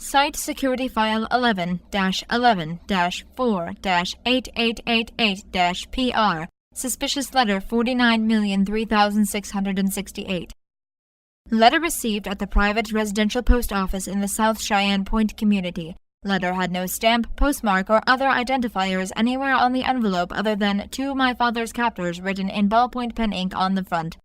Site Security File 11-11-4-8888-PR. Suspicious Letter 49,003,668. Letter received at the private residential post office in the South Cheyenne Point community. Letter had no stamp, postmark, or other identifiers anywhere on the envelope other than "To my father's captors" written in ballpoint pen ink on the front.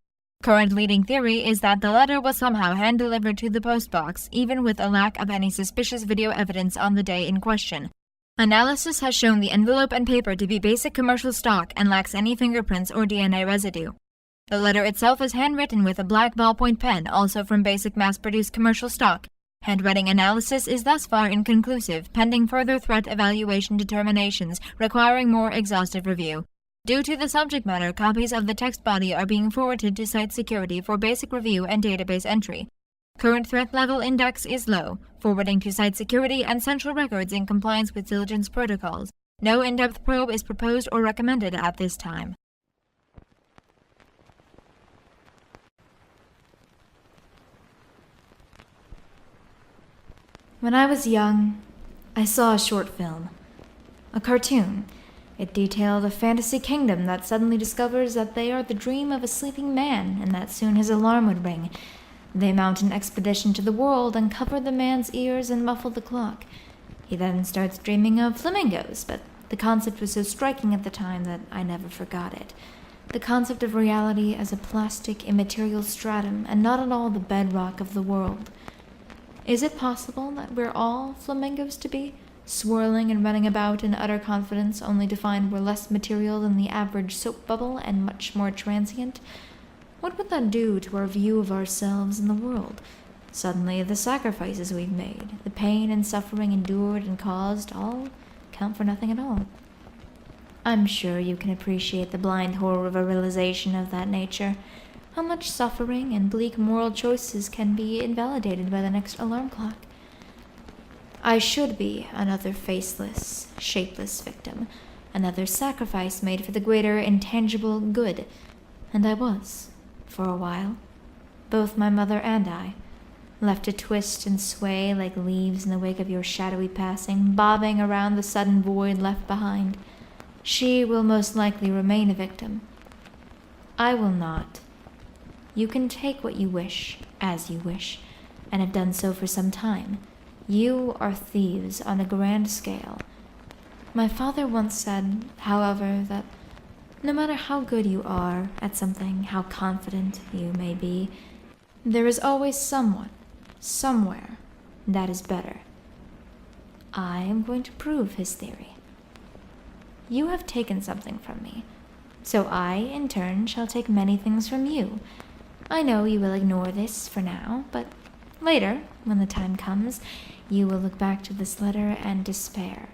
Current leading theory is that the letter was somehow hand-delivered to the post box, even with a lack of any suspicious video evidence on the day in question. Analysis has shown the envelope and paper to be basic commercial stock and lacks any fingerprints or DNA residue. The letter itself is handwritten with a black ballpoint pen, also from basic mass-produced commercial stock. Handwriting analysis is thus far inconclusive, pending further threat evaluation determinations requiring more exhaustive review. Due to the subject matter, copies of the text body are being forwarded to Site Security for basic review and database entry. Current threat level index is low, forwarding to Site Security and Central Records in compliance with diligence protocols. No in-depth probe is proposed or recommended at this time. When I was young, I saw a short film. A cartoon. It detailed a fantasy kingdom that suddenly discovers that they are the dream of a sleeping man and that soon his alarm would ring. They mount an expedition to the world, uncover the man's ears, and muffle the clock. He then starts dreaming of flamingos, but the concept was so striking at the time that I never forgot it. The concept of reality as a plastic, immaterial stratum and not at all the bedrock of the world. Is it possible that we're all flamingos to be? Swirling and running about in utter confidence, only to find we're less material than the average soap bubble and much more transient? What would that do to our view of ourselves and the world? Suddenly, the sacrifices we've made, the pain and suffering endured and caused, all count for nothing at all. I'm sure you can appreciate the blind horror of a realization of that nature. How much suffering and bleak moral choices can be invalidated by the next alarm clock? I should be another faceless, shapeless victim, another sacrifice made for the greater intangible good, and I was, for a while. Both my mother and I, left to twist and sway like leaves in the wake of your shadowy passing, bobbing around the sudden void left behind. She will most likely remain a victim. I will not. You can take what you wish, as you wish, and have done so for some time. You are thieves on a grand scale. My father once said, however, that no matter how good you are at something, how confident you may be, there is always someone, somewhere, that is better. I am going to prove his theory. You have taken something from me, so I, in turn, shall take many things from you. I know you will ignore this for now, but later, when the time comes, you will look back to this letter and despair.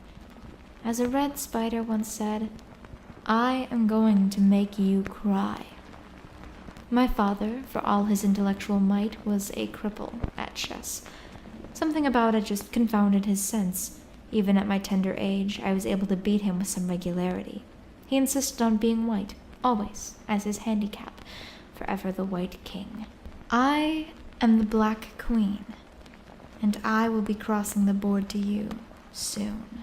As a red spider once said, I am going to make you cry. My father, for all his intellectual might, was a cripple at chess. Something about it just confounded his sense. Even at my tender age, I was able to beat him with some regularity. He insisted on being white, always, as his handicap, forever the White King. I am the Black Queen, and I will be crossing the board to you soon.